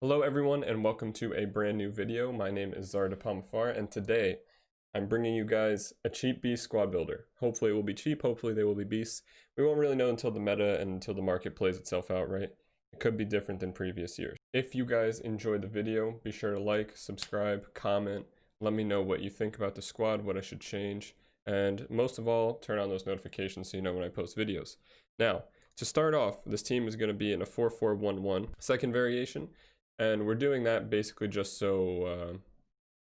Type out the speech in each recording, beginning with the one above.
Hello everyone and welcome to a brand new video. My name is Zarda Palmafar and today I'm bringing you guys a cheap beast squad builder. Hopefully it will be cheap, hopefully they will be beasts. We won't really know until the meta and until the market plays itself out, right? It could be different than previous years. If you guys enjoyed the video, be sure to like, subscribe, comment, let me know what you think about the squad, what I should change, and most of all, turn on those notifications so you know when I post videos. Now, to start off, this team is going to be in a 4-4-1-1 second variation. And we're doing that basically just so,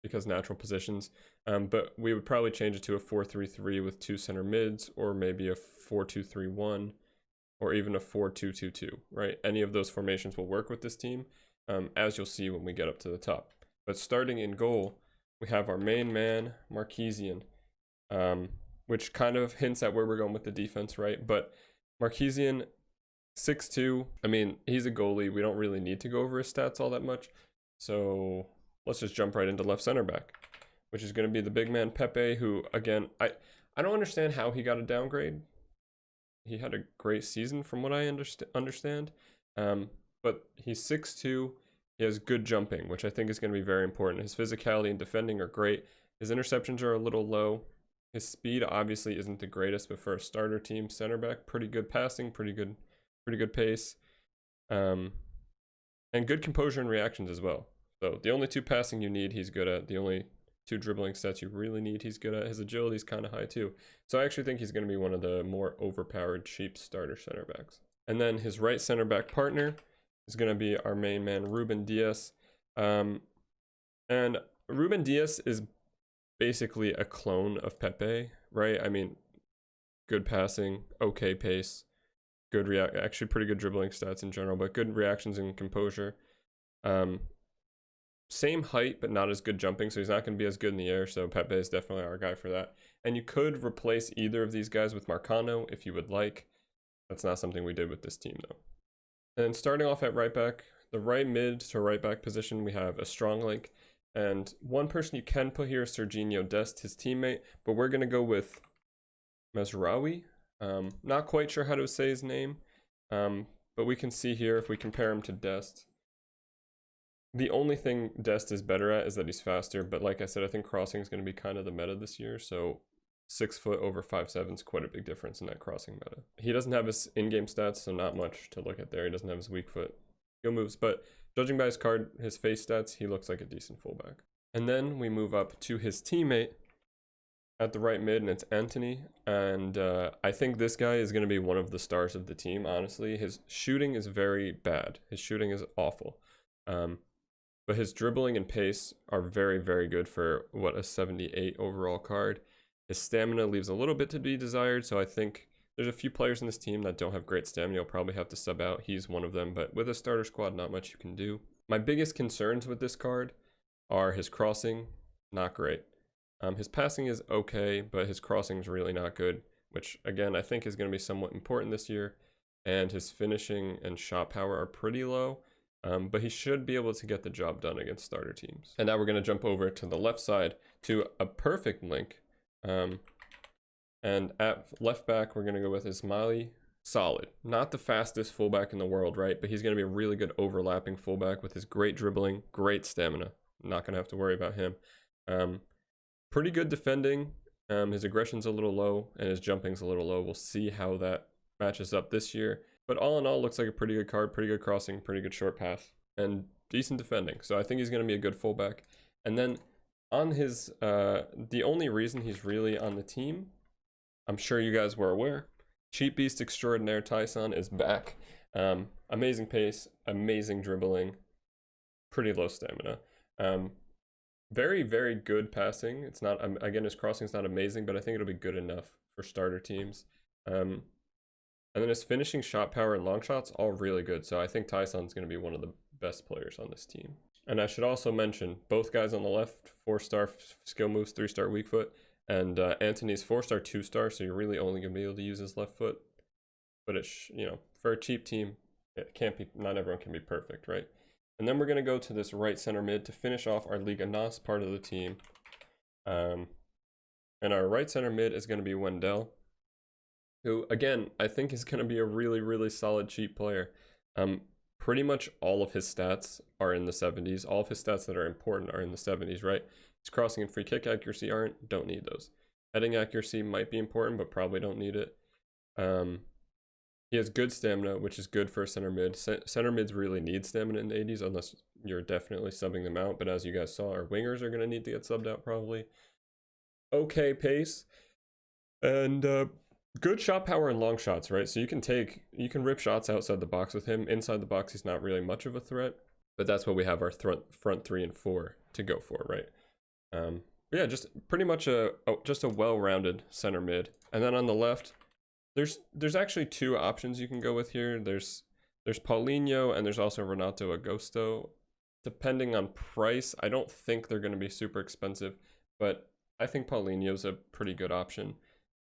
because natural positions, but we would probably change it to a 4-3-3 with two center mids, or maybe a 4-2-3-1, or even a 4-2-2-2, right? Any of those formations will work with this team, as you'll see when we get up to the top. But starting in goal, we have our main man, Marquesian, which kind of hints at where we're going with the defense, right? But Marquesian, 6'2", I mean, he's a goalie. We don't really need to go over his stats all that much. So let's just jump right into left center back, which is going to be the big man Pepe, who, again, I don't understand how he got a downgrade. He had a great season from what I understand. But he's 6'2". He has good jumping, which I think is going to be very important. His physicality and defending are great. His interceptions are a little low. His speed obviously isn't the greatest, but for a starter team center back, pretty good passing, pretty good pace, and good composure and reactions as well. So the only two passing you need, he's good at. The only two dribbling sets you really need, he's good at. His agility is kind of high too. So I actually think he's going to be one of the more overpowered, cheap starter center backs. And then his right center back partner is going to be our main man, Ruben Diaz. And Ruben Diaz is basically a clone of Pepe, right? I mean, good passing, okay pace, good actually pretty good dribbling stats in general, but good reactions and composure. Same height, but not as good jumping, so he's not going to be as good in the air, so Pepe is definitely our guy for that. And you could replace either of these guys with Marcano if you would like. That's not something we did with this team, though. And then starting off at right back, the right mid to right back position, we have a strong link. And one person you can put here is Serginho Dest, his teammate, but we're going to go with Mesraoui. Not quite sure how to say his name, but we can see here if we compare him to Dest. The only thing Dest is better at is that he's faster, but like I said, I think crossing is going to be kind of the meta this year, so 6 foot over 5'7" is quite a big difference in that crossing meta. He doesn't have his in-game stats, so not much to look at there. He doesn't have his weak foot skill moves, but judging by his card, his face stats, he looks like a decent fullback. And then we move up to his teammate at the right mid, and it's Anthony. And I think this guy is going to be one of the stars of the team, honestly. His shooting is very bad. His shooting is awful. But his dribbling and pace are very, very good for, what, a 78 overall card. His stamina leaves a little bit to be desired, so I think there's a few players in this team that don't have great stamina. You'll probably have to sub out. He's one of them, but with a starter squad, not much you can do. My biggest concerns with this card are his crossing, not great. His passing is okay, but his crossing is really not good, which again, I think is going to be somewhat important this year. And his finishing and shot power are pretty low, but he should be able to get the job done against starter teams. And now we're going to jump over to the left side to a perfect link. And at left back, we're going to go with Ismaili. Solid. Not the fastest fullback in the world, right? But he's going to be a really good overlapping fullback with his great dribbling, great stamina. Not going to have to worry about him. Pretty good defending. His aggression's a little low and his jumping's a little low. We'll see how that matches up this year. But all in all, looks like a pretty good card, pretty good crossing, pretty good short pass, and decent defending. So I think he's going to be a good fullback. And then on his, the only reason he's really on the team, I'm sure you guys were aware, Cheap Beast Extraordinaire Tyson is back. Amazing pace, amazing dribbling, pretty low stamina. Very, very good passing. It's not, again, his crossing is not amazing, but I think it'll be good enough for starter teams. And then his finishing, shot power, and long shots, all really good. So I think Tyson's going to be one of the best players on this team. And I should also mention, both guys on the left, 4-star skill moves, 3-star weak foot. And Anthony's 4-star, 2-star, so you're really only going to be able to use his left foot. But it's, you know, for a cheap team, it can't be, not everyone can be perfect, right? And then we're going to go to this right center mid to finish off our Liga NOS part of the team. And our right center mid is going to be Wendell, who, again, I think is going to be a really, really solid cheap player. pretty much all of his stats are in the 70s. All of his stats that are important are in the 70s, right? His crossing and free kick accuracy aren't, don't need those. Heading accuracy might be important, but probably don't need it. He has good stamina, which is good for a center mid. Center mids really need stamina in the 80s, unless you're definitely subbing them out. But as you guys saw, our wingers are going to need to get subbed out probably. Okay pace. And good shot power and long shots, right? So you can rip shots outside the box with him. Inside the box, he's not really much of a threat. But that's what we have our front 3 and 4 to go for, right? Yeah, just pretty much just a well-rounded center mid. And then on the left, there's actually 2 options you can go with here. There's Paulinho and there's also Renato Agosto. Depending on price, I don't think they're going to be super expensive, but I think Paulinho's a pretty good option.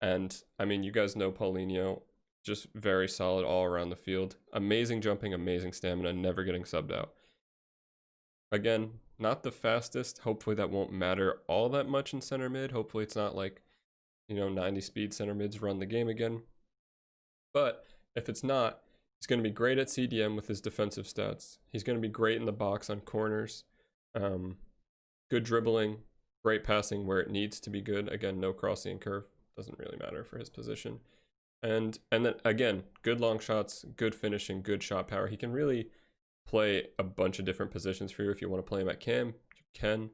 And I mean, you guys know Paulinho, just very solid all around the field. Amazing jumping, amazing stamina, never getting subbed out. Again, not the fastest. Hopefully that won't matter all that much in center mid. Hopefully it's not like, 90 speed center mids run the game again. But if it's not, he's going to be great at CDM with his defensive stats. He's going to be great in the box on corners. Good dribbling, great passing where it needs to be good. Again, no crossing and curve. Doesn't really matter for his position. And then again, good long shots, good finishing, good shot power. He can really play a bunch of different positions for you. If you want to play him at cam, you can.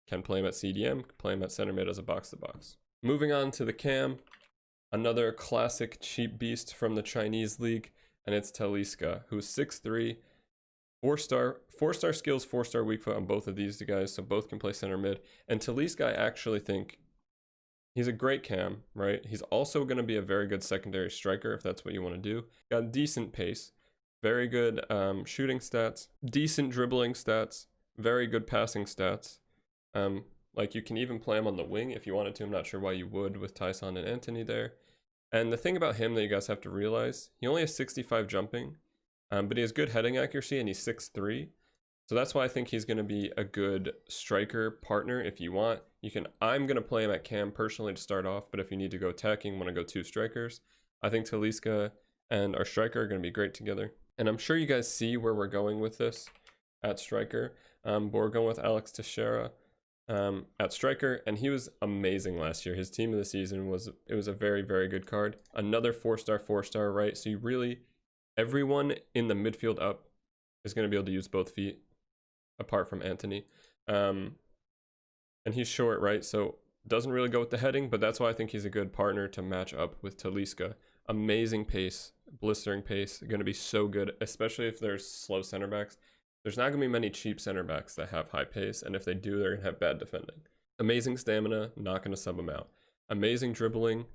Can play him at CDM, play him at center mid as a box-to-box. Moving on to the cam, another classic cheap beast from the Chinese league, and it's Talisca, who's 6'3", 4-star skills, 4-star weak foot on both of these guys, so both can play center mid. And Talisca, I actually think he's a great cam, right? He's also going to be a very good secondary striker if that's what you want to do. Got decent pace, very good shooting stats, decent dribbling stats, very good passing stats. Like you can even play him on the wing if you wanted to. I'm not sure why you would with Tyson and Anthony there. And the thing about him that you guys have to realize, he only has 65 jumping, but he has good heading accuracy and he's 6'3". So that's why I think he's going to be a good striker partner if you want. I'm going to play him at cam personally to start off, but if you need to go attacking, want to go 2 strikers, I think Talisca and our striker are going to be great together. And I'm sure you guys see where we're going with this at striker. But we're going with Alex Teixeira at striker, and he was amazing last year. His team of the season was a very, very good card. Another 4-star, right? So everyone in the midfield up is going to be able to use both feet, apart from Anthony. And he's short, right? So doesn't really go with the heading, but that's why I think he's a good partner to match up with Talisca. Amazing pace, blistering pace, going to be so good, especially if there's slow center backs. There's not going to be many cheap center backs that have high pace, and if they do, they're going to have bad defending. Amazing stamina, not going to sub them out. Amazing dribbling,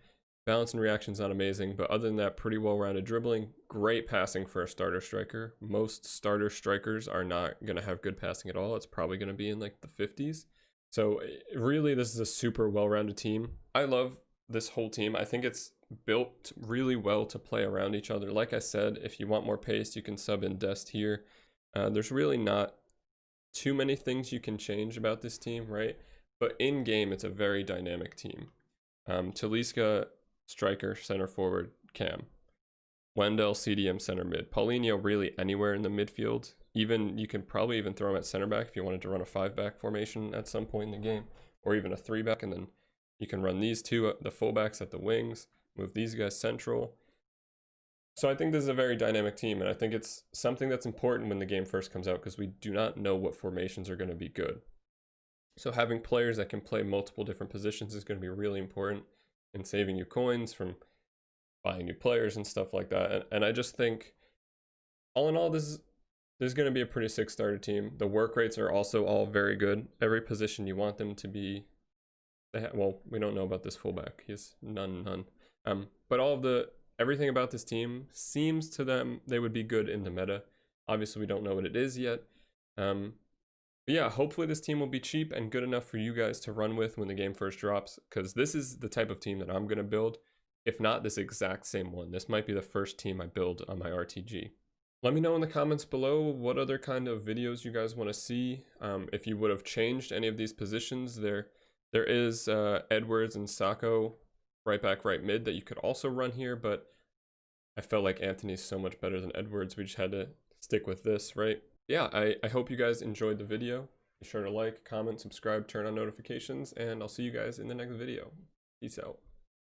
balance and reaction's not amazing, but other than that, pretty well-rounded dribbling. Great passing for a starter striker. Most starter strikers are not going to have good passing at all. It's probably going to be in like the 50s. So really, this is a super well-rounded team. I love this whole team. I think it's built really well to play around each other. Like I said, if you want more pace, you can sub in Dest here. There's really not too many things you can change about this team, right? But in game, it's a very dynamic team. Talisca, striker, center forward, cam. Wendell, CDM, center mid. Paulinho, really anywhere in the midfield. You can probably even throw him at center back if you wanted to run a 5-back formation at some point in the game, or even a 3-back, and then you can run these two, the fullbacks at the wings, move these guys central. So I think this is a very dynamic team, and I think it's something that's important when the game first comes out, because we do not know what formations are going to be good. So having players that can play multiple different positions is going to be really important in saving you coins from buying new players and stuff like that. And I just think, all in all, this is going to be a pretty sick starter team. The work rates are also all very good. Every position you want them to be. Well, we don't know about this fullback. He has none. But everything about this team seems to them they would be good in the meta. Obviously, we don't know what it is yet. But yeah, hopefully this team will be cheap and good enough for you guys to run with when the game first drops, because this is the type of team that I'm going to build. If not this exact same one, this might be the first team I build on my RTG. Let me know in the comments below what other kind of videos you guys want to see. If you would have changed any of these positions, there is Edwards and Sacco right back, right mid that you could also run here, but I felt like Anthony's so much better than Edwards. We just had to stick with this, right? Yeah, I hope you guys enjoyed the video. Be sure to like, comment, subscribe, turn on notifications, and I'll see you guys in the next video. Peace out.